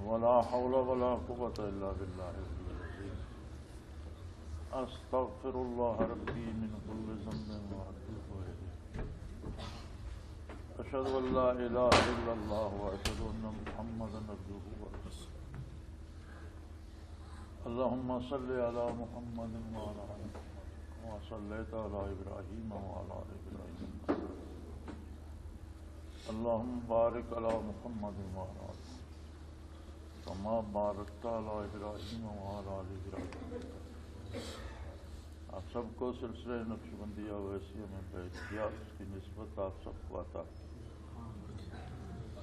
ولا حول ولا قوة إلا بالله العلي العظيم. أستغفر الله ربي من كل ذنب وأتوب إليه. أشهد أن لا إله إلا الله وأشهد أن محمدا عبده ورسوله. اللهم صل على محمد وعلى آل محمد كما صليت على إبراهيم وعلى آل إبراهيم. اللهم بارك على محمد وعلى آل محمد كما باركت على إبراهيم وعلى آل إبراهيم. آپ سب کو سلسلہ نقشبندیہ ویسیہ میں بیٹھ کیا، اس کی نسبت آپ سب کو عطا کی.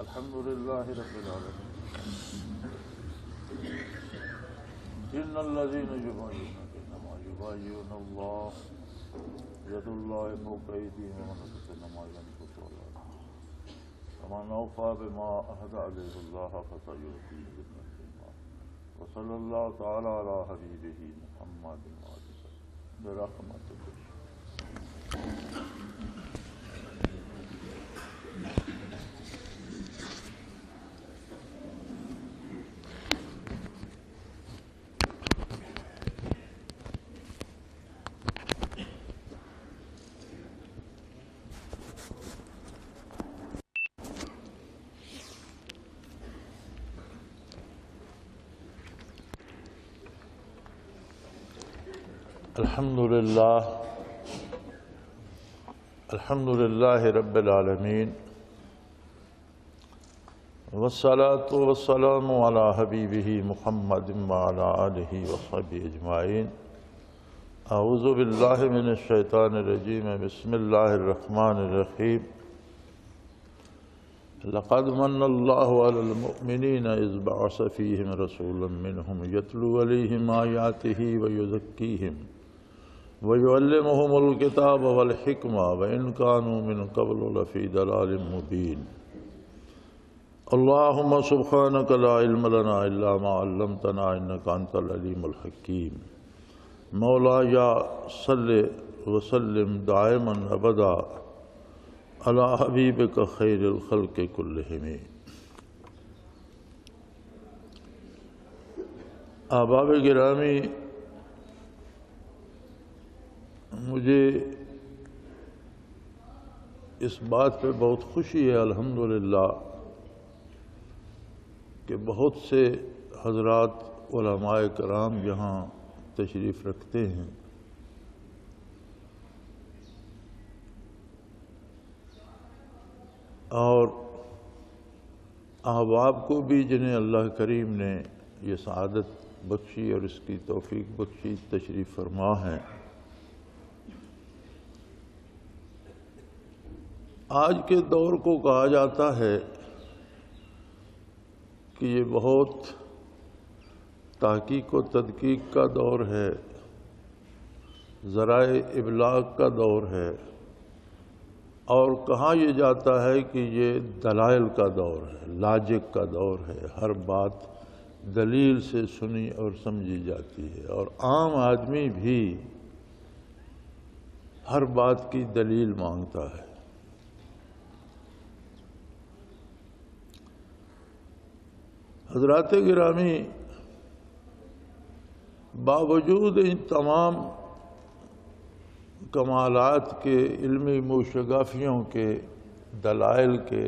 الحمدللہ رب العالمین. ان الذین یبایعونک انما یبایعون اللہ ید اللہ فوق ایدیہم ومن نکث انما ینکث علی نفسہ ومن اوفی بما عہد علیہ اللہ فسیؤتیہ اجرا عظیما. وصلی اللہ تعالی علی حبیبہ محمد برحمتہ. الحمد للہ رب العالمین والصلاة والسلام علی حبیبہ محمد وعلی آلہ وصحبہ اجمعین. اعوذ باللہ من الشیطان الرجیم. بسم اللہ الرحمن الرحیم. لقد من اللہ علی المؤمنین اذ بعث فیہم رسولا منہم یتلو علیہم آیاتہ ویزکیہم وَيُعَلِّمُهُمُ الْكِتَابَ وَالْحِكْمَةَ وَإِنْ كَانُوا مِنْ قَبْلُ لَفِي ضَلَالٍ مُبِينٍ. اللهم سبحانك لا علم لنا إلا ما علمتنا إنك أنت العليم الحكيم. مولاي صل وسلم دائما أبدا على حبيبك خير الخلق كلهم. احباب گرامی، مجھے اس بات پہ بہت خوشی ہے الحمدللہ کہ بہت سے حضرات علماء کرام یہاں تشریف رکھتے ہیں. اور احباب کو بھی جنہیں اللہ کریم نے یہ سعادت بخشی اور اس کی توفیق بخشی تشریف فرما ہیں. آج کے دور کو کہا جاتا ہے کہ یہ بہت تحقیق و تدقیق کا دور ہے، ذرائع ابلاغ کا دور ہے، اور کہا یہ جاتا ہے کہ یہ دلائل کا دور ہے، لاجک کا دور ہے. ہر بات دلیل سے سنی اور سمجھی جاتی ہے، اور عام آدمی بھی ہر بات کی دلیل مانگتا ہے. حضرات گرامی، باوجود ان تمام کمالات کے، علمی موشگافیوں کے، دلائل کے،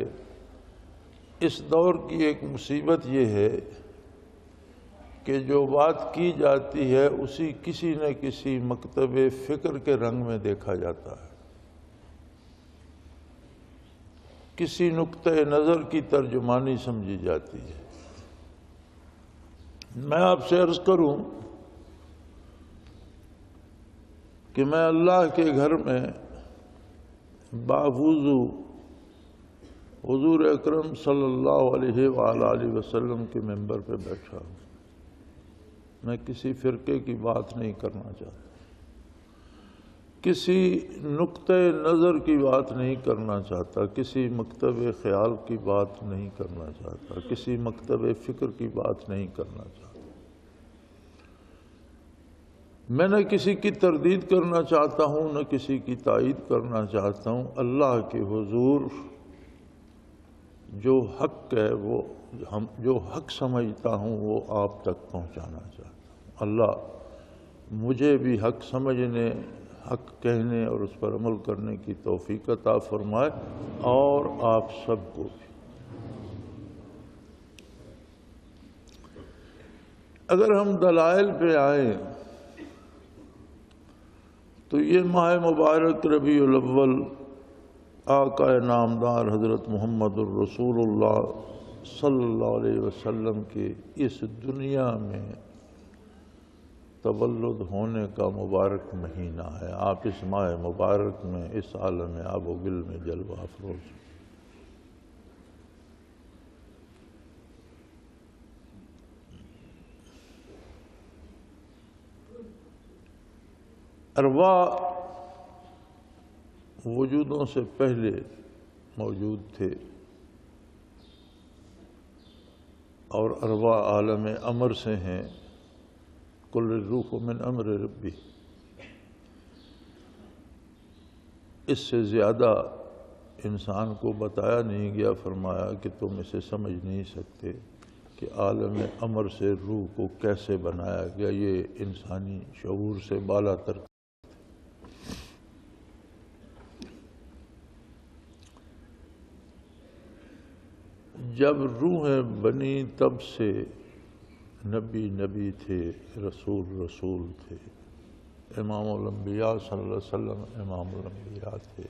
اس دور کی ایک مصیبت یہ ہے کہ جو بات کی جاتی ہے اسی کسی نہ کسی مکتب فکر کے رنگ میں دیکھا جاتا ہے، کسی نقطہ نظر کی ترجمانی سمجھی جاتی ہے. میں آپ سے عرض کروں کہ میں اللہ کے گھر میں باوضو حضور اکرم صلی اللہ علیہ وآلہ وسلم کے ممبر پہ بیٹھا ہوں. میں کسی فرقے کی بات نہیں کرنا چاہتا، کسی نقطہ نظر کی بات نہیں کرنا چاہتا، کسی مکتب خیال کی بات نہیں کرنا چاہتا، کسی مکتب فکر کی بات نہیں کرنا چاہتا. میں نہ کسی کی تردید کرنا چاہتا ہوں، نہ کسی کی تائید کرنا چاہتا ہوں. اللہ کے حضور جو حق ہے وہ جو حق سمجھتا ہوں وہ آپ تک پہنچانا چاہتا ہوں۔ اللہ مجھے بھی حق سمجھنے، حق کہنے اور اس پر عمل کرنے کی توفیق عطا فرمائے، اور آپ سب کو بھی۔ اگر ہم دلائل پہ آئیں تو یہ ماہ مبارک ربیع الاول آقا نامدار حضرت محمد الرسول اللہ صلی اللہ علیہ وسلم کے اس دنیا میں تولد ہونے کا مبارک مہینہ ہے۔ آپ اس ماہ مبارک میں اس عالم آب و گل میں جلوہ افروز۔ ارواح وجودوں سے پہلے موجود تھے، اور ارواح عالم امر سے ہیں۔ کل الروح من امر ربی، اس سے زیادہ انسان کو بتایا نہیں گیا، فرمایا کہ تم اسے سمجھ نہیں سکتے کہ عالم امر سے روح کو کیسے بنایا گیا، یہ انسانی شعور سے بالا تر۔ جب روحیں بنی تب سے نبی نبی تھے، رسول رسول تھے، امام الانبیاء صلی اللہ علیہ وسلم امام الانبیاء تھے،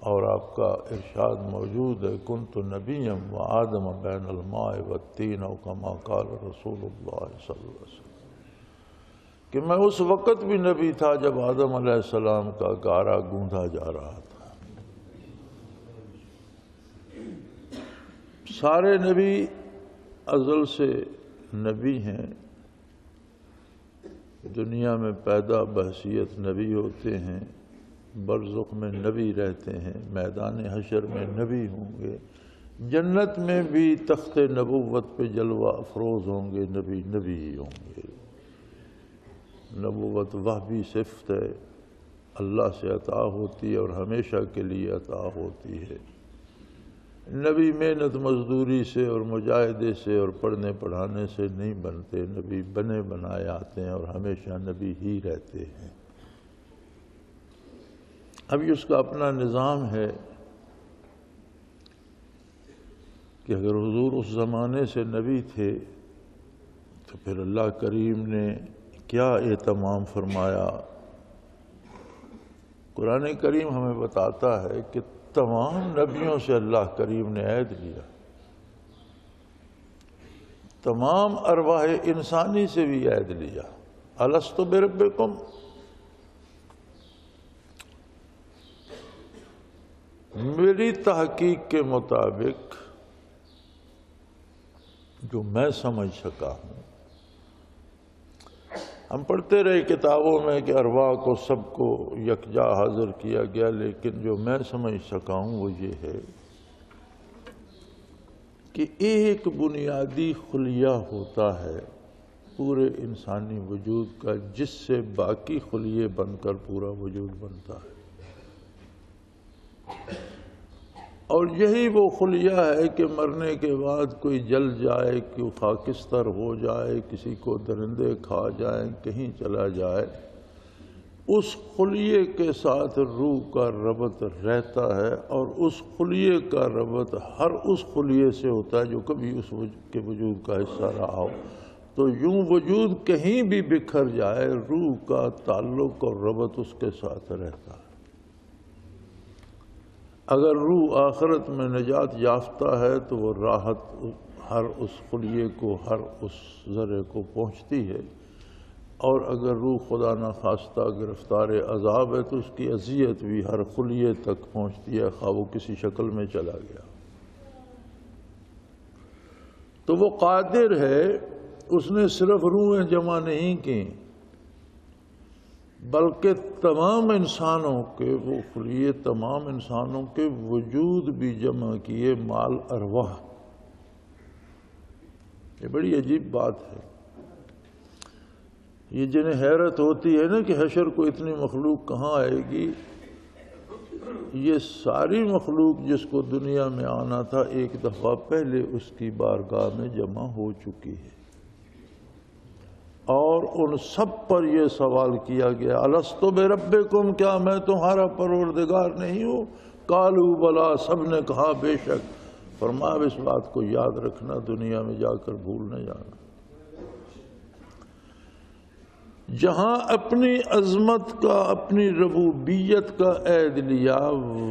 اور آپ کا ارشاد موجود ہے کنت نبیا وآدم بین الماء والتین، او کما قال رسول اللہ صلی اللہ علیہ وسلم، کہ میں اس وقت بھی نبی تھا جب آدم علیہ السلام کا گارا گوندا جا رہا تھا۔ سارے نبی ازل سے نبی ہیں، دنیا میں پیدا بحثیت نبی ہوتے ہیں، برزخ میں نبی رہتے ہیں، میدان حشر میں نبی ہوں گے، جنت میں بھی تخت نبوت پہ جلوہ افروز ہوں گے، نبی نبی ہی ہوں گے۔ نبوت وہبی صفت ہے، اللہ سے عطا ہوتی ہے اور ہمیشہ کے لیے عطا ہوتی ہے۔ نبی محنت مزدوری سے اور مجاہدے سے اور پڑھنے پڑھانے سے نہیں بنتے، نبی بنے بنائے آتے ہیں اور ہمیشہ نبی ہی رہتے ہیں۔ ابھی اس کا اپنا نظام ہے کہ اگر حضور اس زمانے سے نبی تھے تو پھر اللہ کریم نے کیا اہتمام فرمایا۔ قرآن کریم ہمیں بتاتا ہے کہ تمام نبیوں سے اللہ کریم نے عہد لیا، تمام ارواح انسانی سے بھی عہد لیا۔ الستو بربکم، میری تحقیق کے مطابق جو میں سمجھ سکا ہوں، ہم پڑھتے رہے کتابوں میں کہ ارواح کو سب کو یکجا حاضر کیا گیا، لیکن جو میں سمجھ سکا ہوں وہ یہ ہے کہ ایک بنیادی خلیہ ہوتا ہے پورے انسانی وجود کا، جس سے باقی خلیے بن کر پورا وجود بنتا ہے، اور یہی وہ خلیہ ہے کہ مرنے کے بعد کوئی جل جائے، کوئی خاکستر ہو جائے، کسی کو درندے کھا جائیں، کہیں چلا جائے، اس خلیے کے ساتھ روح کا ربط رہتا ہے، اور اس خلیے کا ربط ہر اس خلیے سے ہوتا ہے جو کبھی اس کے وجود کا حصہ رہا ہو۔ تو یوں وجود کہیں بھی بکھر جائے، روح کا تعلق اور ربط اس کے ساتھ رہتا ہے۔ اگر روح آخرت میں نجات یافتہ ہے تو وہ راحت ہر اس خلیے کو، ہر اس ذرے کو پہنچتی ہے، اور اگر روح خدا نخواستہ گرفتار عذاب ہے تو اس کی اذیت بھی ہر خلیے تک پہنچتی ہے، خواہ وہ کسی شکل میں چلا گیا۔ تو وہ قادر ہے، اس نے صرف روحیں جمع نہیں کی بلکہ تمام انسانوں کے وہ خلیے، تمام انسانوں کے وجود بھی جمع کیے مال ارواح۔ یہ بڑی عجیب بات ہے، یہ جنہیں حیرت ہوتی ہے نا کہ حشر کو اتنی مخلوق کہاں آئے گی، یہ ساری مخلوق جس کو دنیا میں آنا تھا ایک دفعہ پہلے اس کی بارگاہ میں جمع ہو چکی ہے، اور ان سب پر یہ سوال کیا گیا الست بربکم، کیا میں تمہارا پروردگار نہیں ہوں؟ قالوا بلا، سب نے کہا بے شک۔ فرمایا اب اس بات کو یاد رکھنا، دنیا میں جا کر بھول نہ جانا۔ جہاں اپنی عظمت کا، اپنی ربوبیت کا عہد لیا،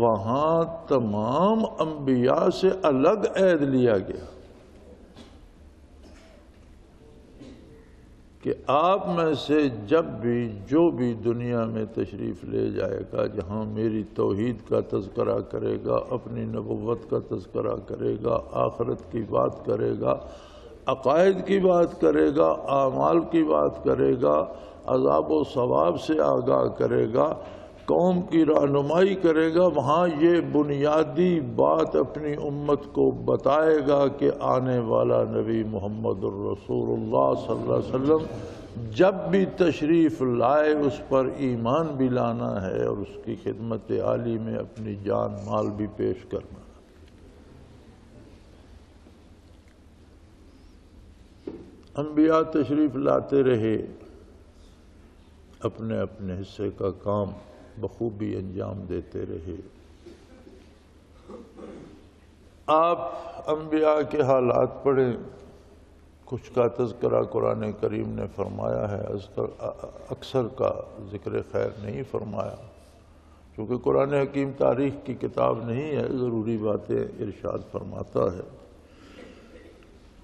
وہاں تمام انبیاء سے الگ عہد لیا گیا کہ آپ میں سے جب بھی جو بھی دنیا میں تشریف لے جائے گا، جہاں میری توحید کا تذکرہ کرے گا، اپنی نبوت کا تذکرہ کرے گا، آخرت کی بات کرے گا، عقائد کی بات کرے گا، اعمال کی بات کرے گا، عذاب و ثواب سے آگاہ کرے گا، قوم کی رہنمائی کرے گا، وہاں یہ بنیادی بات اپنی امت کو بتائے گا کہ آنے والا نبی محمد الرسول اللہ صلی اللہ علیہ وسلم جب بھی تشریف لائے اس پر ایمان بھی لانا ہے اور اس کی خدمت عالی میں اپنی جان مال بھی پیش کرنا۔ انبیاء تشریف لاتے رہے، اپنے اپنے حصے کا کام بخوبی انجام دیتے رہے۔ آپ انبیاء کے حالات پڑھیں، کچھ کا تذکرہ قرآن کریم نے فرمایا ہے، اکثر کا ذکر خیر نہیں فرمایا، چونکہ قرآن حکیم تاریخ کی کتاب نہیں ہے، ضروری باتیں ارشاد فرماتا ہے۔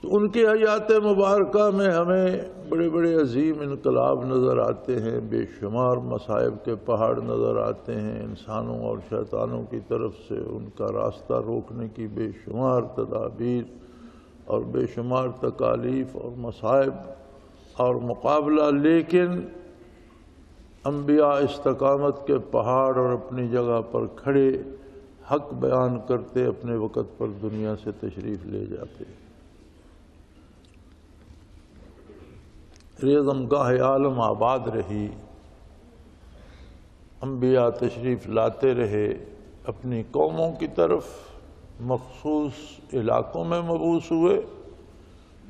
تو ان کی حیات مبارکہ میں ہمیں بڑے بڑے عظیم انقلاب نظر آتے ہیں، بے شمار مصائب کے پہاڑ نظر آتے ہیں، انسانوں اور شیطانوں کی طرف سے ان کا راستہ روکنے کی بے شمار تدابیر اور بے شمار تکالیف اور مصائب اور مقابلہ، لیکن انبیاء استقامت کے پہاڑ اور اپنی جگہ پر کھڑے حق بیان کرتے اپنے وقت پر دنیا سے تشریف لے جاتے۔ ریزمگاہ عالم آباد رہی، انبیاء تشریف لاتے رہے، اپنی قوموں کی طرف مخصوص علاقوں میں مبعوث ہوئے،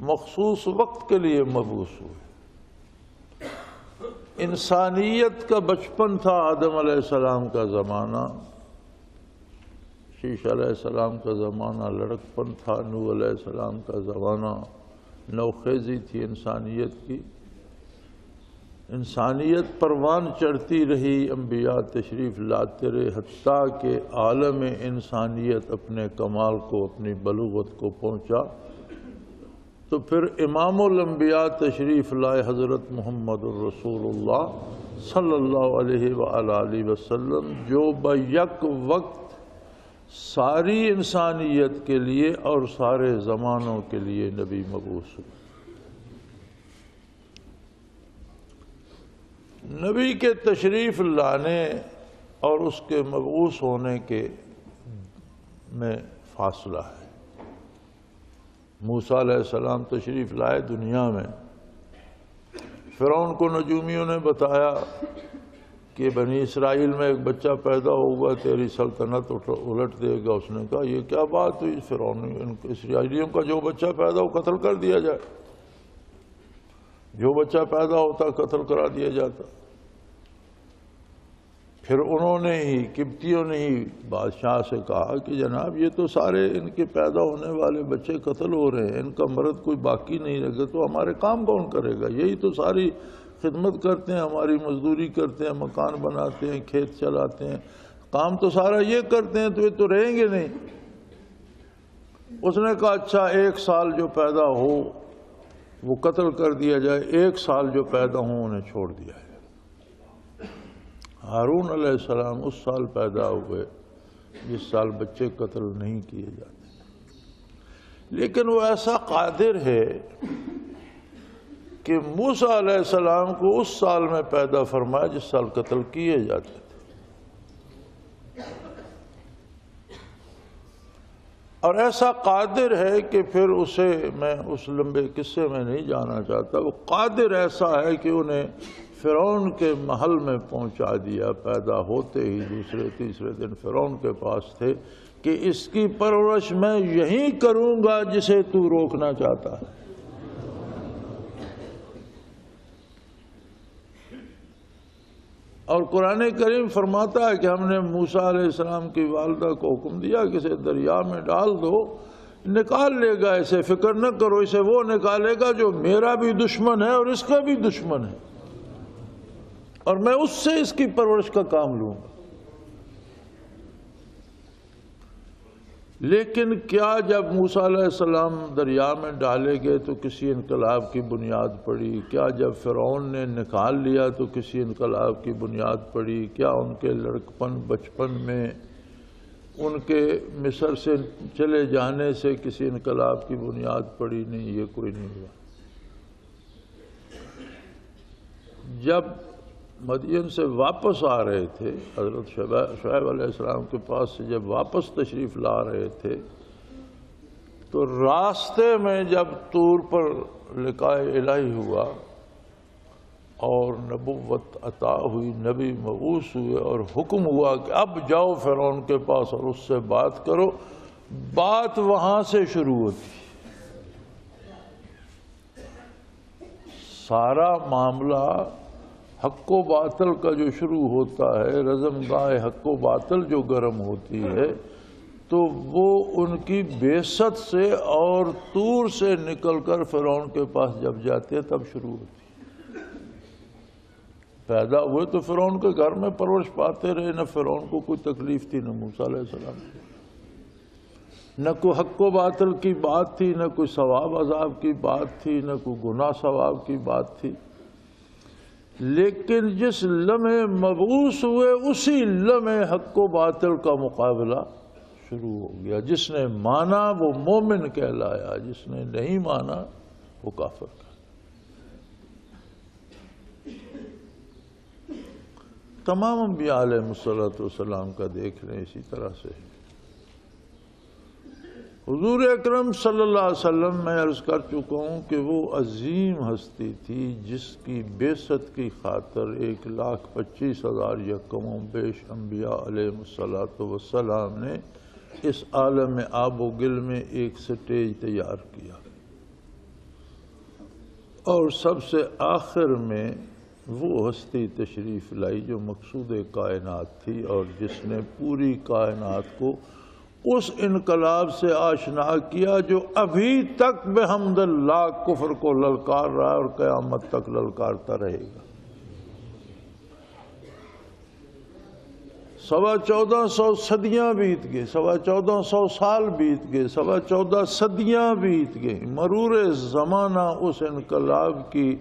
مخصوص وقت کے لیے مبعوث ہوئے۔ انسانیت کا بچپن تھا آدم علیہ السلام کا زمانہ، شیش علیہ السلام کا زمانہ لڑکپن تھا، نوح علیہ السلام کا زمانہ نوخیزی تھی انسانیت کی۔ انسانیت پروان چڑھتی رہی، انبیاء تشریف لاتے رہے، حتیٰ کہ عالم انسانیت اپنے کمال کو، اپنی بلوغت کو پہنچا۔ تو پھر امام الانبیاء تشریف لائے حضرت محمد الرسول اللہ صلی اللہ علیہ وآلہ وسلم، جو بیک وقت ساری انسانیت کے لیے اور سارے زمانوں کے لیے نبی مبعوث ہوئے۔ نبی کے تشریف لانے اور اس کے مبعوث ہونے کے میں فاصلہ ہے۔ موسیٰ علیہ السلام تشریف لائے دنیا میں، فرعون کو نجومیوں نے بتایا کہ بنی اسرائیل میں ایک بچہ پیدا ہوگا، تیری سلطنت الٹ دے گا۔ اس نے کہا یہ کیا بات ہوئی؟ فرعون اسرائیلیوں کا جو بچہ پیدا ہو قتل کر دیا جائے، جو بچہ پیدا ہوتا قتل کرا دیا جاتا۔ پھر انہوں نے ہی، قبطیوں نے ہی بادشاہ سے کہا کہ جناب یہ تو سارے ان کے پیدا ہونے والے بچے قتل ہو رہے ہیں، ان کا مرد کوئی باقی نہیں رہے، تو ہمارے کام کون کرے گا؟ یہی تو ساری خدمت کرتے ہیں، ہماری مزدوری کرتے ہیں، مکان بناتے ہیں، کھیت چلاتے ہیں، کام تو سارا یہ کرتے ہیں، تو یہ تو رہیں گے نہیں۔ اس نے کہا اچھا 1 سال جو پیدا ہو وہ قتل کر دیا جائے، 1 سال جو پیدا ہوں انہیں چھوڑ دیا جائے۔ ہارون علیہ السلام اس سال پیدا ہوئے جس سال بچے قتل نہیں کیے جاتے، لیکن وہ ایسا قادر ہے کہ موسیٰ علیہ السلام کو اس سال میں پیدا فرمایا جس سال قتل کیے جاتے تھے، اور ایسا قادر ہے کہ پھر اسے میں اس لمبے قصے میں نہیں جانا چاہتا، وہ قادر ایسا ہے کہ انہیں فرعون کے محل میں پہنچا دیا، پیدا ہوتے ہی دوسرے تیسرے دن فرعون کے پاس تھے کہ اس کی پرورش میں یہی کروں گا جسے تو روکنا چاہتا ہے۔ اور قرآن کریم فرماتا ہے کہ ہم نے موسیٰ علیہ السلام کی والدہ کو حکم دیا کہ اسے دریا میں ڈال دو، نکال لے گا اسے، فکر نہ کرو، اسے وہ نکالے گا جو میرا بھی دشمن ہے اور اس کا بھی دشمن ہے، اور میں اس سے اس کی پرورش کا کام لوں گا۔ لیکن کیا جب موسیٰ علیہ السلام دریا میں ڈالے گئے تو کسی انقلاب کی بنیاد پڑی؟ کیا جب فرعون نے نکال لیا تو کسی انقلاب کی بنیاد پڑی؟ کیا ان کے لڑکپن بچپن میں ان کے مصر سے چلے جانے سے کسی انقلاب کی بنیاد پڑی؟ نہیں، یہ کوئی نہیں ہوا۔ جب مدین سے واپس آ رہے تھے، حضرت شعیب علیہ السلام کے پاس سے جب واپس تشریف لا رہے تھے تو راستے میں جب طور پر لقاء الہی ہوا اور نبوت عطا ہوئی، نبی مبعوث ہوئے اور حکم ہوا کہ اب جاؤ فرعون کے پاس اور اس سے بات کرو، بات وہاں سے شروع ہوتی۔ سارا معاملہ حق و باطل کا جو شروع ہوتا ہے، رزم گاہ حق و باطل جو گرم ہوتی ہے، تو وہ ان کی بعثت سے اور طور سے نکل کر فرعون کے پاس جب جاتے تب شروع ہوتی۔ پیدا ہوئے تو فرعون کے گھر میں پرورش پاتے رہے، نہ فرعون کو کوئی تکلیف تھی، نہ موسیٰ علیہ السلام کی، نہ کوئی حق و باطل کی بات تھی، نہ کوئی ثواب عذاب کی بات تھی، نہ کوئی گناہ ثواب کی بات تھی۔ لیکن جس لمحے مبعوث ہوئے اسی لمحے حق و باطل کا مقابلہ شروع ہو گیا۔ جس نے مانا وہ مومن کہلایا، جس نے نہیں مانا وہ کافر کہلایا۔ تمام انبیاء علیہ السلام کا دیکھ لیں اسی طرح سے۔ حضور اکرم صلی اللہ علیہ وسلم میں عرض کر چکا ہوں کہ وہ عظیم ہستی تھی جس کی بعثت کی خاطر 1,25,000 یکم و بیش انبیاء علیہ السلام نے اس عالم آب و گل میں ایک سٹیج تیار کیا، اور سب سے آخر میں وہ ہستی تشریف لائی جو مقصود کائنات تھی، اور جس نے پوری کائنات کو اس انقلاب سے آشنا کیا جو ابھی تک بحمد اللہ کفر کو للکار رہا ہے اور قیامت تک للکارتا رہے گا۔ 1450 صدیاں بیت گئے، 1450 سال بیت گئے، 14 صدیاں بیت گئیں، مرور زمانہ اس انقلاب کی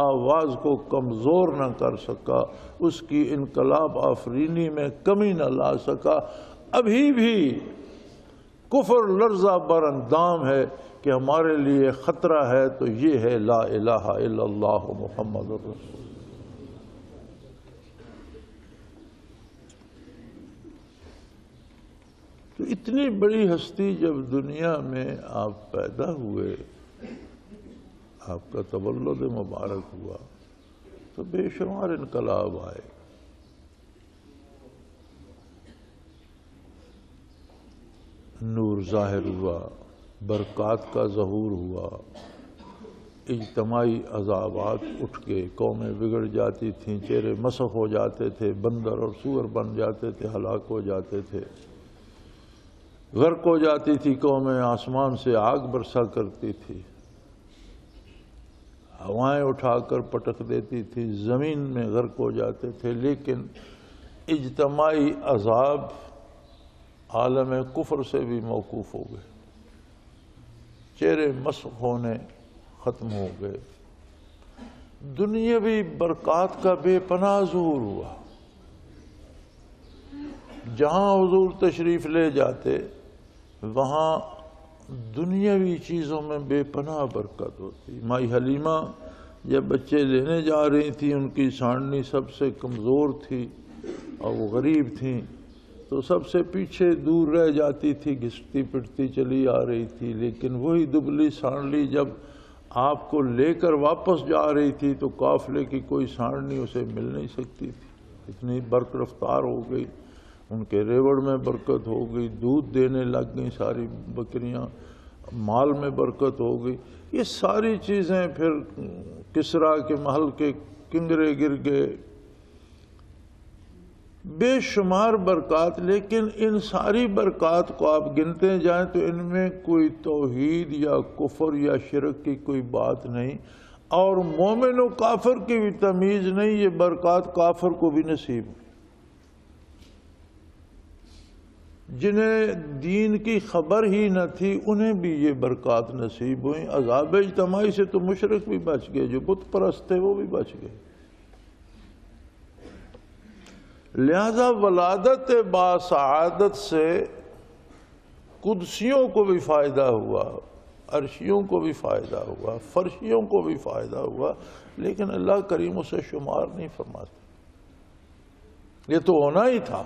آواز کو کمزور نہ کر سکا، اس کی انقلاب آفرینی میں کمی نہ لا سکا۔ ابھی بھی کفر لرزہ بر اندام ہے کہ ہمارے لیے خطرہ ہے تو یہ ہے لا الہ الا اللہ محمد الرسول۔ تو اتنی بڑی ہستی جب دنیا میں آپ پیدا ہوئے، آپ کا تولد مبارک ہوا، تو بے شمار انقلاب آئے۔ نور ظاہر ہوا، برکات کا ظہور ہوا، اجتماعی عذابات اٹھ گئے، قومیں بگڑ جاتی تھیں، چہرے مسخ ہو جاتے تھے، بندر اور سور بن جاتے تھے، ہلاک ہو جاتے تھے، غرق ہو جاتی تھی قومیں، آسمان سے آگ برسا کرتی تھی، ہوائیں اٹھا کر پٹک دیتی تھی، زمین میں غرق ہو جاتے تھے۔ لیکن اجتماعی عذاب عالم کفر سے بھی موقوف ہو گئے، چہرے مسخ ہونے ختم ہو گئے، دنیاوی برکات کا بے پناہ ظہور ہوا۔ جہاں حضور تشریف لے جاتے وہاں دنیاوی چیزوں میں بے پناہ برکت ہوتی۔ مائی حلیمہ جب بچے لینے جا رہی تھی، ان کی سانڈنی سب سے کمزور تھی اور وہ غریب تھیں، تو سب سے پیچھے دور رہ جاتی تھی، گھسٹی پٹتی چلی آ رہی تھی۔ لیکن وہی دبلی سانڈلی جب آپ کو لے کر واپس جا رہی تھی تو قافلے کی کوئی سانڈنی اسے مل نہیں سکتی تھی، اتنی برق رفتار ہو گئی، ان کے ریوڑ میں برکت ہو گئی، دودھ دینے لگ گئیں ساری بکریاں، مال میں برکت ہو گئی۔ یہ ساری چیزیں پھر کسریٰ کے محل کے کنگرے گر گئے، بے شمار برکات۔ لیکن ان ساری برکات کو آپ گنتے جائیں تو ان میں کوئی توحید یا کفر یا شرک کی کوئی بات نہیں، اور مومن و کافر کی بھی تمیز نہیں، یہ برکات کافر کو بھی نصیب ہوئی۔ جنہیں دین کی خبر ہی نہ تھی انہیں بھی یہ برکات نصیب ہوئیں۔ عذاب اجتماعی سے تو مشرک بھی بچ گئے، جو بت پرست تھے وہ بھی بچ گئے۔ لہذا ولادت باسعادت سے قدسیوں کو بھی فائدہ ہوا، عرشیوں کو بھی فائدہ ہوا، فرشیوں کو بھی فائدہ ہوا، لیکن اللہ کریم اسے شمار نہیں فرماتے۔ یہ تو ہونا ہی تھا۔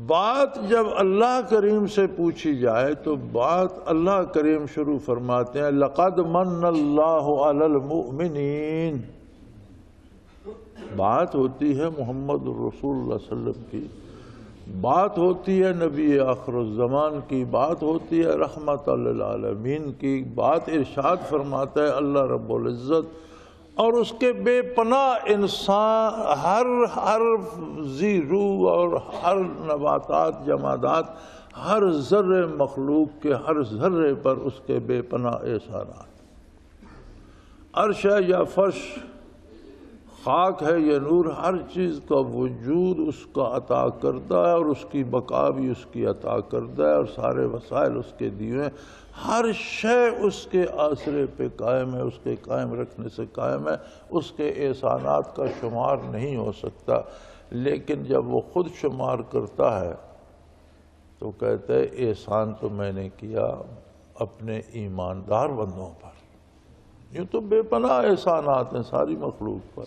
بات جب اللہ کریم سے پوچھی جائے تو بات اللہ کریم شروع فرماتے ہیں لَقَدْ مَنَّ اللَّهُ عَلَى الْمُؤْمِنِينَ۔ بات ہوتی ہے محمد رسول اللہ صلی اللہ علیہ وسلم کی، بات ہوتی ہے نبی آخر الزمان کی، بات ہوتی ہے رحمت للعالمین کی، بات ارشاد فرماتا ہے اللہ رب العزت، اور اس کے بے پناہ انسان، ہر ذی روح اور ہر نباتات جمادات، ہر ذرے مخلوق کے ہر ذرے پر اس کے بے پناہ احسانات۔ عرش ہے یا فرش، خاک ہے یا نور، ہر چیز کا وجود اس کا عطا کردہ ہے، اور اس کی بقا بھی اس کی عطا کردہ ہے، اور سارے وسائل اس کے دیے ہیں۔ ہر شے اس کے آسرے پہ قائم ہے، اس کے قائم رکھنے سے قائم ہے، اس کے احسانات کا شمار نہیں ہو سکتا۔ لیکن جب وہ خود شمار کرتا ہے تو کہتا ہے احسان تو میں نے کیا اپنے ایماندار بندوں پر، یہ تو بے پناہ احسانات ہیں ساری مخلوق پر،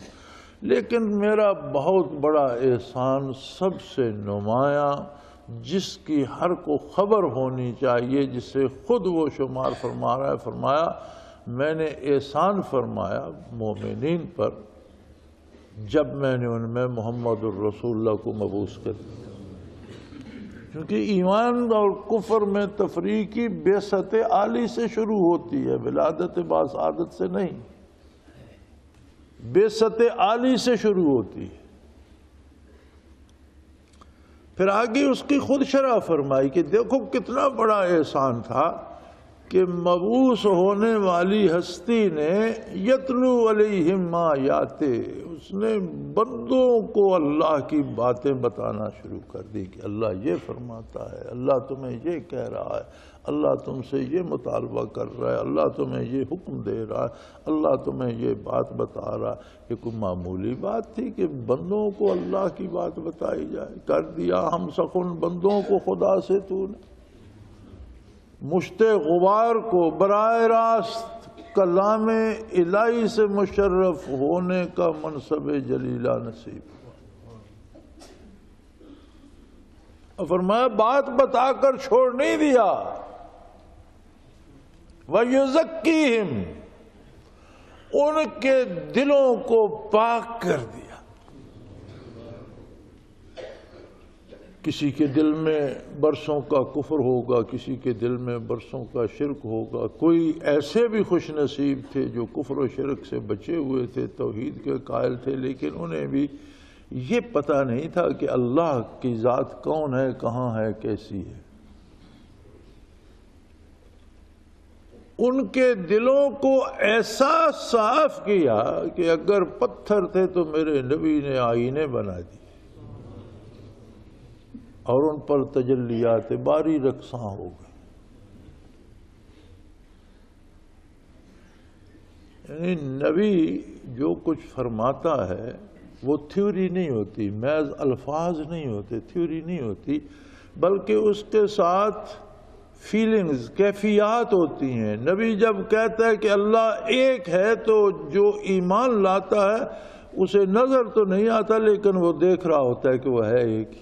لیکن میرا بہت بڑا احسان سب سے نمایاں، جس کی ہر کو خبر ہونی چاہیے، جسے خود وہ شمار فرما رہا ہے، فرمایا میں نے احسان فرمایا مومنین پر جب میں نے ان میں محمد الرسول اللہ کو مبعوث کر دیا۔ کیونکہ ایمان اور کفر میں تفریقی بعثت عالی سے شروع ہوتی ہے، ولادت باسعادت سے نہیں، بعثت عالی سے شروع ہوتی ہے۔ پھر آگے اس کی خود شرح فرمائی کہ دیکھو کتنا بڑا احسان تھا کہ مبعوث ہونے والی ہستی نے یتلو علیہم آیات، اس نے بندوں کو اللہ کی باتیں بتانا شروع کر دی کہ اللہ یہ فرماتا ہے، اللہ تمہیں یہ کہہ رہا ہے، اللہ تم سے یہ مطالبہ کر رہا ہے، اللہ تمہیں یہ حکم دے رہا ہے، اللہ تمہیں یہ بات بتا رہا ہے۔ یہ کوئی معمولی بات تھی کہ بندوں کو اللہ کی بات بتائی جائے؟ کر دیا ہم سخن بندوں کو خدا سے تو نے، مشت غبار کو براہ راست کلام الہی سے مشرف ہونے کا منصب جلیلہ نصیب ہوا۔ اور فرمایا بات بتا کر چھوڑ نہیں دیا، وَيُزَكِّيهِمْ، ان کے دلوں کو پاک کر دیا۔ کسی کے دل میں برسوں کا کفر ہوگا، کسی کے دل میں برسوں کا شرک ہوگا، کوئی ایسے بھی خوش نصیب تھے جو کفر و شرک سے بچے ہوئے تھے، توحید کے قائل تھے، لیکن انہیں بھی یہ پتہ نہیں تھا کہ اللہ کی ذات کون ہے، کہاں ہے، کیسی ہے۔ ان کے دلوں کو ایسا صاف کیا کہ اگر پتھر تھے تو میرے نبی نے آئینے بنا دی، اور ان پر تجلیات باری رقصاں ہو گئے۔ یعنی نبی جو کچھ فرماتا ہے وہ تھیوری نہیں ہوتی، محض الفاظ نہیں ہوتے، تھیوری نہیں ہوتی، بلکہ اس کے ساتھ فیلنگز، کیفیات ہوتی ہیں۔ نبی جب کہتا ہے کہ اللہ ایک ہے تو جو ایمان لاتا ہے اسے نظر تو نہیں آتا، لیکن وہ دیکھ رہا ہوتا ہے کہ وہ ہے ایک ہی۔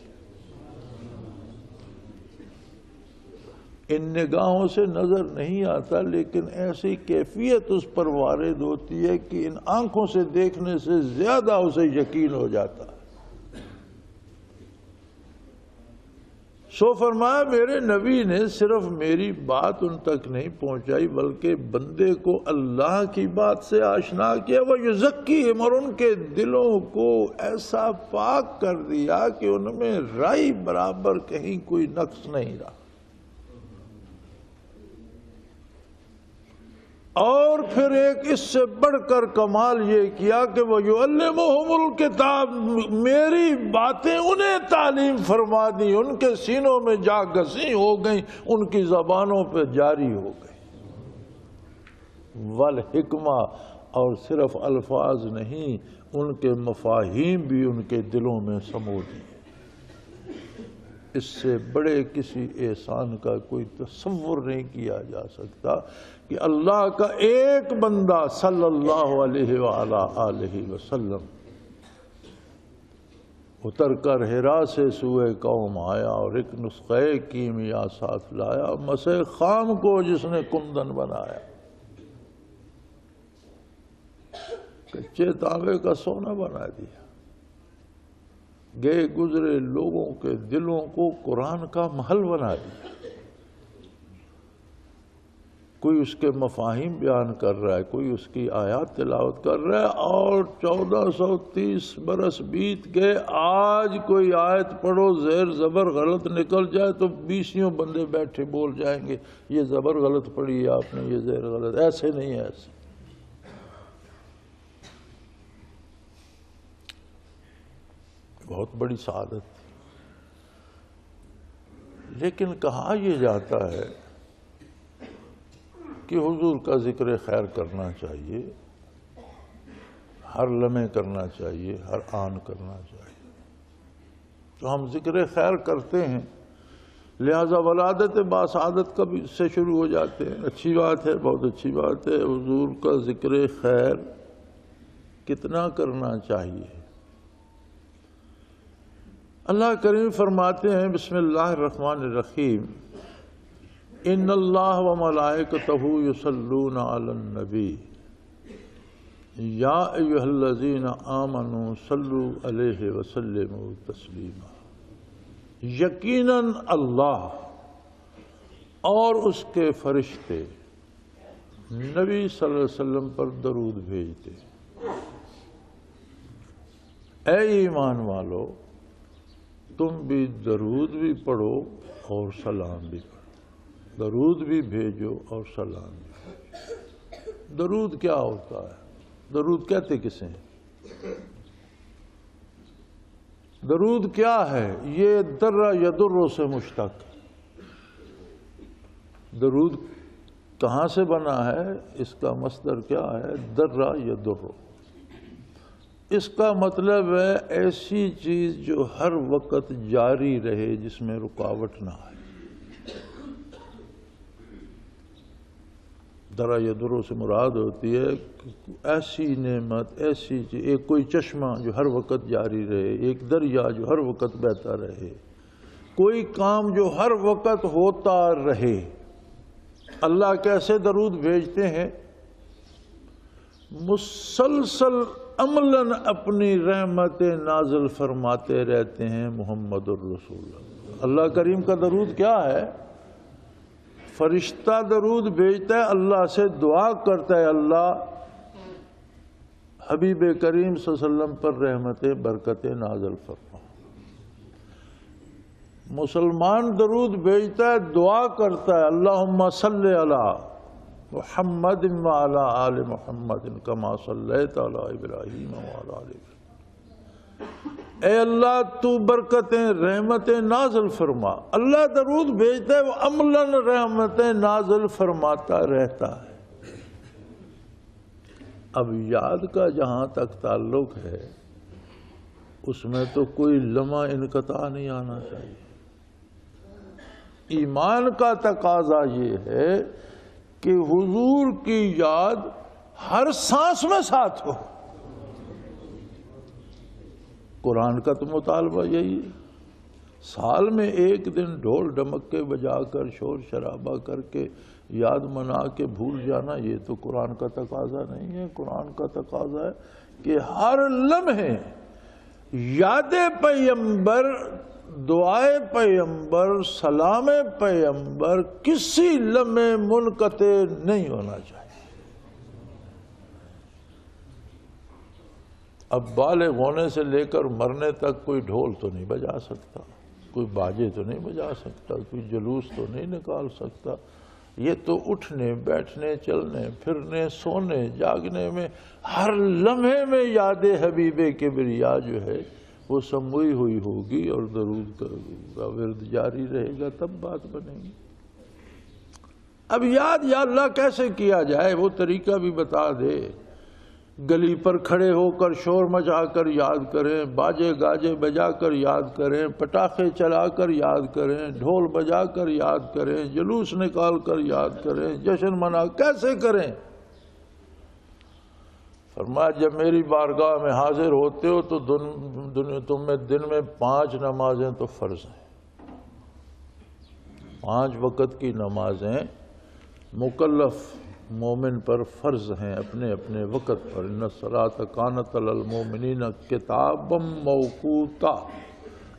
ان نگاہوں سے نظر نہیں آتا، لیکن ایسی کیفیت اس پر وارد ہوتی ہے کہ ان آنکھوں سے دیکھنے سے زیادہ اسے یقین ہو جاتا ہے۔ سو فرمایا میرے نبی نے صرف میری بات ان تک نہیں پہنچائی بلکہ بندے کو اللہ کی بات سے آشنا کیا، وَيُزَكِّهِمْ، اور ان کے دلوں کو ایسا پاک کر دیا کہ ان میں رائی برابر کہیں کوئی نقص نہیں رہا۔ اور پھر ایک اس سے بڑھ کر کمال یہ کیا کہ وَيُعَلِّمُهُمُ الْكِتَابَ، میری باتیں انہیں تعلیم فرما دی، ان کے سینوں میں جا گسی ہو گئیں، ان کی زبانوں پہ جاری ہو گئی۔ والحکمہ، اور صرف الفاظ نہیں، ان کے مفاہیم بھی ان کے دلوں میں سمو دیے۔ اس سے بڑے کسی احسان کا کوئی تصور نہیں کیا جا سکتا کہ اللہ کا ایک بندہ صلی اللہ علیہ وآلہ وسلم اتر کر حرا سے سوئے قوم آیا اور ایک نسخہ کیمیا ساتھ لایا، مسح خام کو جس نے کندن بنایا، کچے تانبے کا سونا بنا دیا، گئے گزرے لوگوں کے دلوں کو قرآن کا محل بنا دیا۔ کوئی اس کے مفاہیم بیان کر رہا ہے، کوئی اس کی آیات تلاوت کر رہا ہے، اور 1430 برس بیت گئے، آج کوئی آیت پڑھو زیر زبر غلط نکل جائے تو 20 بندے بیٹھے بول جائیں گے یہ زبر غلط پڑھی ہے آپ نے، یہ زیر غلط، ایسے نہیں ہے ایسے۔ بہت بڑی سعادت تھی، لیکن کہا یہ جاتا ہے کہ حضور کا ذکر خیر کرنا چاہیے، ہر لمحے کرنا چاہیے، ہر آن کرنا چاہیے۔ تو ہم ذکر خیر کرتے ہیں، لہذا ولادت باسعادت کا بھی سے شروع ہو جاتے ہیں۔ اچھی بات ہے، بہت اچھی بات ہے۔ حضور کا ذکر خیر کتنا کرنا چاہیے؟ اللہ کریم فرماتے ہیں بسم اللہ الرحمن الرحیم، ان اللہ وملائکتہ یصلون علی النبی یا ایھا الذین آمنوا صلوا علیہ وسلموا تسلیما۔ یقیناً اللہ اور اس کے فرشتے نبی صلی اللہ علیہ وسلم پر درود بھیجتے۔ اے ایمان والو، تم بھی درود بھی پڑھو اور سلام بھی پڑھو، درود بھی بھیجو اور سلام بھی بھیجو۔ درود کیا ہوتا ہے؟ درود کہتے کسے ہیں؟ درود کیا ہے؟ یہ در یدر سے مشتق۔ درود کہاں سے بنا ہے؟ اس کا مصدر کیا ہے؟ در یدر۔ اس کا مطلب ہے ایسی چیز جو ہر وقت جاری رہے، جس میں رکاوٹ نہ آئے۔ درا یدرو سے مراد ہوتی ہے ایسی نعمت، ایسی چیز، ایک کوئی چشمہ جو ہر وقت جاری رہے، ایک دریا جو ہر وقت بہتا رہے، کوئی کام جو ہر وقت ہوتا رہے۔ اللہ کیسے درود بھیجتے ہیں؟ مسلسل عملاً اپنی رحمتیں نازل فرماتے رہتے ہیں محمد الرسول اللہ۔ اللہ کریم کا درود کیا ہے؟ فرشتہ درود بھیجتا ہے، اللہ سے دعا کرتا ہے اللہ حبیب کریم صلی اللہ علیہ وسلم پر رحمتیں برکتیں نازل فرما۔ مسلمان درود بھیجتا ہے، دعا کرتا ہے اللہم صلی علی محمد وعلی آل محمد کما صلیت علی ابراہیم وعلی آل ابراہیم۔ اے اللہ تو برکتیں رحمتیں نازل فرما۔ اللہ درود بھیجتا ہے، وہ عملاً رحمتیں نازل فرماتا رہتا ہے۔ اب یاد کا جہاں تک تعلق ہے، اس میں تو کوئی لمحہ انقطاع نہیں آنا چاہیے۔ ایمان کا تقاضا یہ ہے کہ حضور کی یاد ہر سانس میں ساتھ ہو۔ قرآن کا تو مطالبہ یہی ہے، سال میں ایک دن ڈھول ڈمکے بجا کر شور شرابہ کر کے یاد منا کے بھول جانا، یہ تو قرآن کا تقاضا نہیں ہے۔ قرآن کا تقاضا ہے کہ ہر لمحے یاد پیغمبر، دعائے پیغمبر، سلام پیغمبر کسی لمحے منقطع نہیں ہونا چاہیے۔ اب بالغ ہونے سے لے کر مرنے تک کوئی ڈھول تو نہیں بجا سکتا، کوئی باجے تو نہیں بجا سکتا، کوئی جلوس تو نہیں نکال سکتا۔ یہ تو اٹھنے بیٹھنے چلنے پھرنے سونے جاگنے میں ہر لمحے میں یاد حبیب کبریا جو ہے وہ سموئی ہوئی ہوگی اور درود کا ورد جاری رہے گا، تب بات بنے گی۔ اب یاد یا اللہ کیسے کیا جائے وہ طریقہ بھی بتا دے۔ گلی پر کھڑے ہو کر شور مچا کر یاد کریں، باجے گاجے بجا کر یاد کریں، پٹاخے چلا کر یاد کریں، ڈھول بجا کر یاد کریں، جلوس نکال کر یاد کریں، جشن منا کیسے کریں؟ فرمایا جب میری بارگاہ میں حاضر ہوتے ہو تو تم میں دن میں 5 نمازیں تو فرض ہیں، 5 وقت کی نمازیں مکلف مومن پر فرض ہیں اپنے اپنے وقت پر۔ ان الصلاۃ کانت علی المؤمنین کتابا موقوتا،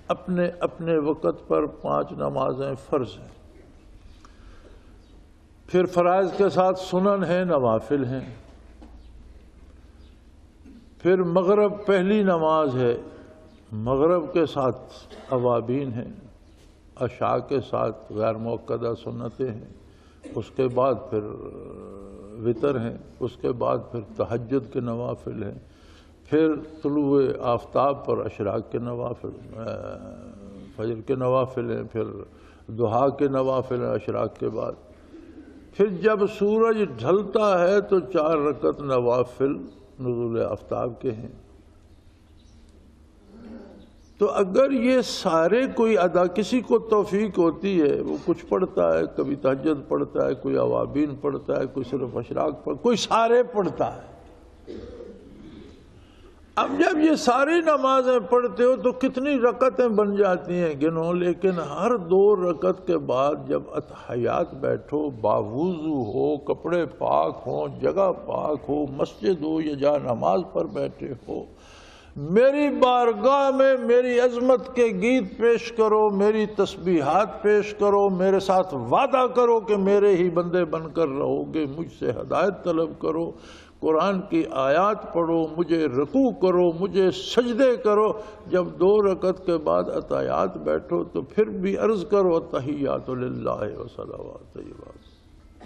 اپنے اپنے وقت پر 5 نمازیں فرض ہیں۔ پھر فرائض کے ساتھ سنن ہیں، نوافل ہیں۔ پھر مغرب پہلی نماز ہے، مغرب کے ساتھ اوابین ہیں، عشاء کے ساتھ غیر مؤکدہ سنتیں ہیں، اس کے بعد پھر وطر ہیں، اس کے بعد پھر تہجد کے نوافل ہیں، پھر طلوع آفتاب پر اشراق کے نوافل، فجر کے نوافل ہیں، پھر ضحیٰ کے نوافل ہیں اشراق کے بعد۔ پھر جب سورج ڈھلتا ہے تو 4 رکعت نوافل نزول آفتاب کے ہیں۔ تو اگر یہ سارے کوئی ادا، کسی کو توفیق ہوتی ہے وہ کچھ پڑھتا ہے، کبھی تہجد پڑھتا ہے، کوئی اوابین پڑھتا ہے، کوئی صرف اشراق پڑھتا ہے، کوئی سارے پڑھتا ہے۔ اب جب یہ ساری نمازیں پڑھتے ہو تو کتنی رکعتیں بن جاتی ہیں گنو، لیکن ہر 2 رکعت کے بعد جب اتحیات بیٹھو، باوضو ہو، کپڑے پاک ہوں، جگہ پاک ہو، مسجد ہو یا جا نماز پر بیٹھے ہو، میری بارگاہ میں میری عظمت کے گیت پیش کرو، میری تسبیحات پیش کرو، میرے ساتھ وعدہ کرو کہ میرے ہی بندے بن کر رہو گے، مجھ سے ہدایت طلب کرو، قرآن کی آیات پڑھو، مجھے رکوع کرو، مجھے سجدے کرو۔ جب 2 رکعت کے بعد اتحیات بیٹھو تو پھر بھی عرض کرو تحیات للہ و صلوات طیبات،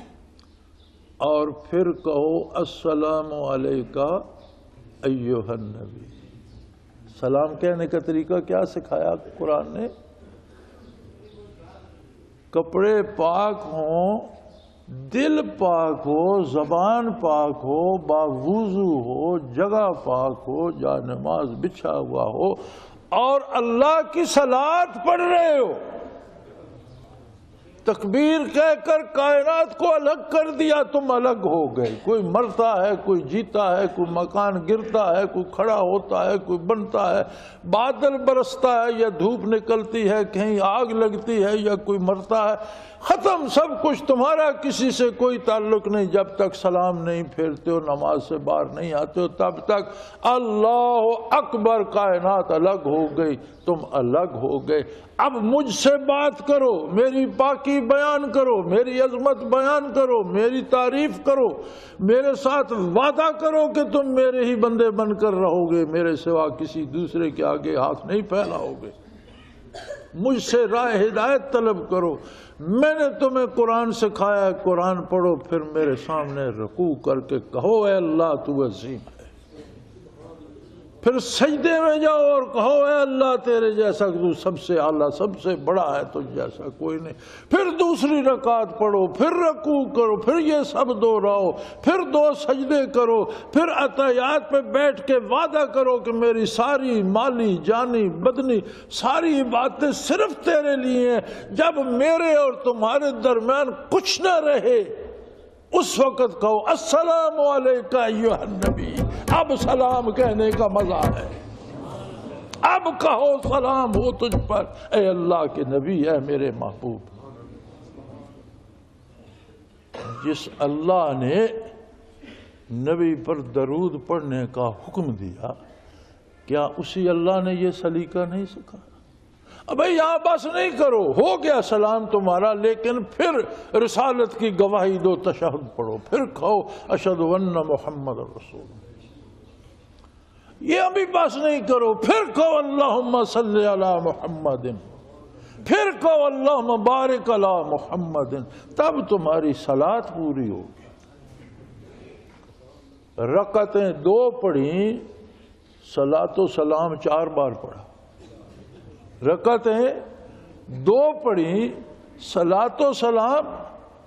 اور پھر کہو السلام علیکہ ایھا النبی۔ سلام کہنے کا طریقہ کیا سکھایا قرآن نے؟ کپڑے پاک ہوں، دل پاک ہو، زبان پاک ہو، باوضو ہو، جگہ پاک ہو، جا نماز بچھا ہوا ہو اور اللہ کی صلاۃ پڑھ رہے ہو، تکبیر کہہ کر کائنات کو الگ کر دیا، تم الگ ہو گئے۔ کوئی مرتا ہے، کوئی جیتا ہے، کوئی مکان گرتا ہے، کوئی کھڑا ہوتا ہے، کوئی بنتا ہے، بادل برستا ہے یا دھوپ نکلتی ہے، کہیں آگ لگتی ہے یا کوئی مرتا ہے، ختم سب کچھ، تمہارا کسی سے کوئی تعلق نہیں۔ جب تک سلام نہیں پھیرتے ہو، نماز سے باہر نہیں آتے ہو، تب تک اللہ اکبر، کائنات الگ ہو گئی، تم الگ ہو گئے۔ اب مجھ سے بات کرو، میری پاکی بیان کرو، میری عظمت بیان کرو، میری تعریف کرو، میرے ساتھ وعدہ کرو کہ تم میرے ہی بندے بن کر رہو گے، میرے سوا کسی دوسرے کے آگے ہاتھ نہیں پھیلاؤ گے، مجھ سے راہ ہدایت طلب کرو۔ میں نے تمہیں قرآن سکھایا، قرآن پڑھو، پھر میرے سامنے رکوع کر کے کہو اے اللہ تو عظیم ہے، پھر سجدے میں جاؤ اور کہو اے اللہ تیرے جیسا تو سب سے اعلیٰ، سب سے بڑا ہے، تجھ جیسا کوئی نہیں۔ پھر دوسری رکعت پڑھو، پھر رکوع کرو، پھر یہ سب دہراؤ، پھر 2 سجدے کرو، پھر اتحیات پہ بیٹھ کے وعدہ کرو کہ میری ساری مالی جانی بدنی ساری باتیں صرف تیرے لیے ہیں۔ جب میرے اور تمہارے درمیان کچھ نہ رہے اس وقت کہو السلام علیکہ ایھا النبی۔ اب سلام کہنے کا مزہ ہے، اب کہو سلام ہو تجھ پر اے اللہ کے نبی، اے میرے محبوب۔ جس اللہ نے نبی پر درود پڑھنے کا حکم دیا، کیا اسی اللہ نے یہ سلیقہ نہیں سکھایا؟ ابھی یہاں بس نہیں کرو، ہو گیا سلام تمہارا، لیکن پھر رسالت کی گواہی دو، تشہد پڑھو، پھر کہو اشہد ان محمد رسول۔ یہ ابھی بس نہیں کرو، پھر کہو اللہم صلی علی محمد، پھر کہو اللہم بارک علی محمد، تب تمہاری صلاۃ پوری ہوگی۔ رکعتیں 2 پڑھیں، صلاۃ و سلام 4 بار پڑھا۔ رکعتیں 2 پڑھیں، صلاۃ و سلام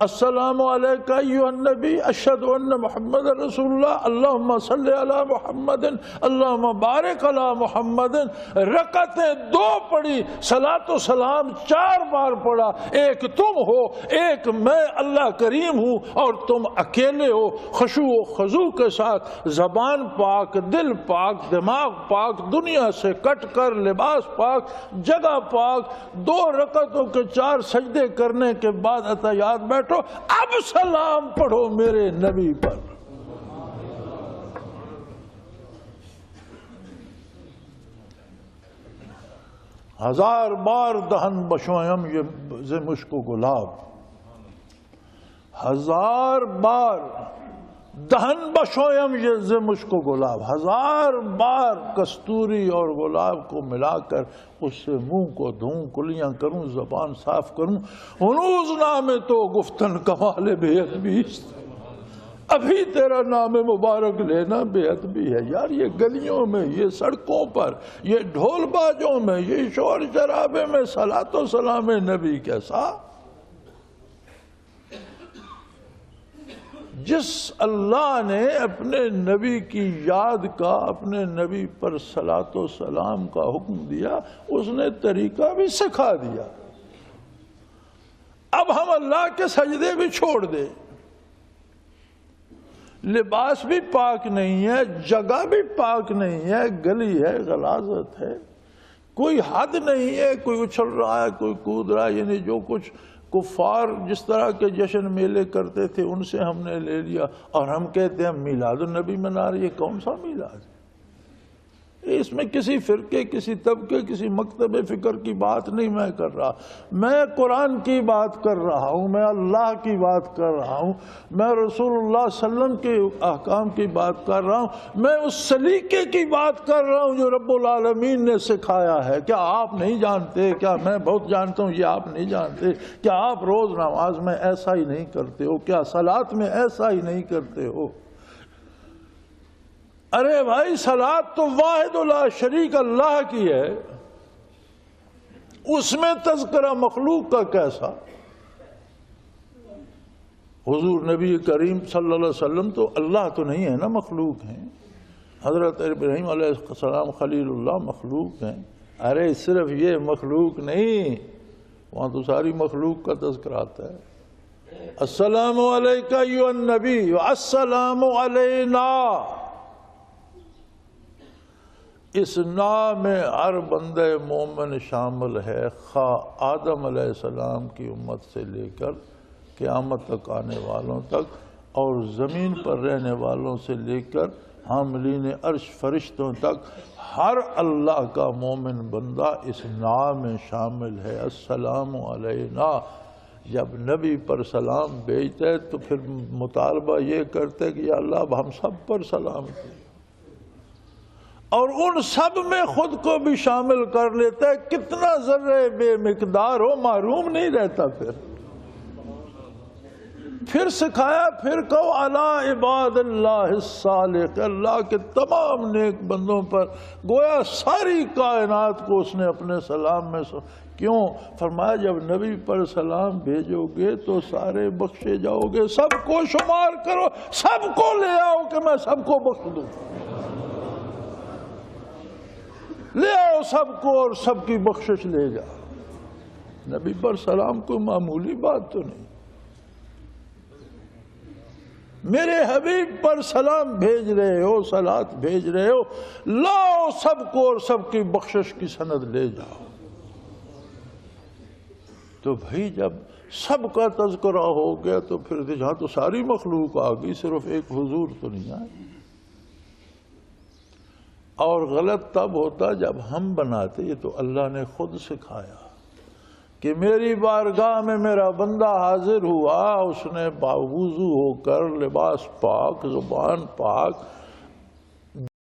السلام علیکہ ایھا النبی اشہد ان محمد رسول اللہ اللہم صلی علی محمد اللہم بارک علی محمد۔ رکعتیں 2 پڑھی، صلاۃ و سلام 4 بار پڑھا۔ ایک تم ہو، ایک میں اللہ کریم ہوں، اور تم اکیلے ہو، خشوع و خضوع کے ساتھ، زبان پاک، دل پاک، دماغ پاک، دنیا سے کٹ کر لباس پاک، جگہ پاک، 2 رکعتوں کے 4 سجدے کرنے کے بعد اتحیات بیٹھو، اب سلام پڑھو میرے نبی پر۔ ہزار بار دہن بشویم ز مشک و گلاب، ہزار بار دہن بشویم ز مشک و گلاب، ہزار بار کستوری اور گلاب کو ملا کر اس سے منہ کو دھوں، کلیاں کروں، زبان صاف کروں، ہنوز نام تو گفتن کمال بے ادبی است، ابھی تیرا نام مبارک لینا بے ادبی ہے۔ یار یہ گلیوں میں، یہ سڑکوں پر، یہ ڈھول باجوں میں، یہ شور شرابے میں صلاۃ و سلام نبی کیسا؟ جس اللہ نے اپنے نبی کی یاد کا، اپنے نبی پر صلاۃ و سلام کا حکم دیا، اس نے طریقہ بھی سکھا دیا۔ اب ہم اللہ کے سجدے بھی چھوڑ دیں، لباس بھی پاک نہیں ہے، جگہ بھی پاک نہیں ہے، گلی ہے، غلاظت ہے، کوئی حد نہیں ہے، کوئی اچھل رہا ہے، کوئی کود رہا ہے، یعنی جو کچھ کفار جس طرح کے جشن میلے کرتے تھے ان سے ہم نے لے لیا، اور ہم کہتے ہیں میلاد النبی منا رہے ہیں۔ کون سا میلاد ہے؟ اس میں کسی فرقے، کسی طبقے، کسی مکتب فکر کی بات نہیں میں کر رہا، میں قرآن کی بات کر رہا ہوں، میں اللہ کی بات کر رہا ہوں، میں رسول اللہ صلی اللہ علیہ وسلم کے احکام کی بات کر رہا ہوں، میں اس سلیقے کی بات کر رہا ہوں جو رب العالمین نے سکھایا ہے۔ کیا آپ نہیں جانتے؟ کیا میں بہت جانتا ہوں یہ آپ نہیں جانتے؟ کیا آپ روز نماز میں ایسا ہی نہیں کرتے ہو؟ کیا صلاۃ میں ایسا ہی نہیں کرتے ہو؟ ارے بھائی صلاۃ تو واحد لا شریک اللہ کی ہے، اس میں تذکرہ مخلوق کا کیسا؟ حضور نبی کریم صلی اللہ علیہ وسلم تو اللہ تو نہیں ہے نا، مخلوق ہیں۔ حضرت ابراہیم علیہ السلام خلیل اللہ مخلوق ہیں۔ ارے صرف یہ مخلوق نہیں، وہاں تو ساری مخلوق کا تذکرہ آتا ہے۔ السلام علیکہ ایھا النبی السلام علینا، اس نام میں ہر بندہ مومن شامل ہے، خواہ آدم علیہ السلام کی امت سے لے کر قیامت تک آنے والوں تک، اور زمین پر رہنے والوں سے لے کر حاملین عرش فرشتوں تک، ہر اللہ کا مومن بندہ اس نام میں شامل ہے۔ السلام علینا۔ جب نبی پر سلام بھیجتے تو پھر مطالبہ یہ کرتے کہ یا اللہ اب ہم سب پر سلام دے، اور ان سب میں خود کو بھی شامل کر لیتا ہے، کتنا ذرے بے مقدار ہو معروم نہیں رہتا۔ پھر سکھایا، پھر کہو علی عباد اللہ الصالح، اللہ کے تمام نیک بندوں پر، گویا ساری کائنات کو اس نے اپنے سلام میں کیوں فرمایا جب نبی پر سلام بھیجو گے تو سارے بخشے جاؤ گے، سب کو شمار کرو، سب کو لے آؤ کہ میں سب کو بخش دوں، لے آؤ سب کو اور سب کی بخشش لے جاؤ۔ نبی پر سلام کوئی معمولی بات تو نہیں۔ میرے حبیب پر سلام بھیج رہے ہو، صلوات بھیج رہے ہو، لاؤ سب کو اور سب کی بخشش کی سند لے جاؤ۔ تو بھائی جب سب کا تذکرہ ہو گیا تو پھر جہاں تو ساری مخلوق آ گئی، صرف ایک حضور تو نہیں آئی۔ اور غلط تب ہوتا جب ہم بناتے، یہ تو اللہ نے خود سکھایا کہ میری بارگاہ میں میرا بندہ حاضر ہوا، اس نے باوضو ہو کر، لباس پاک، زبان پاک،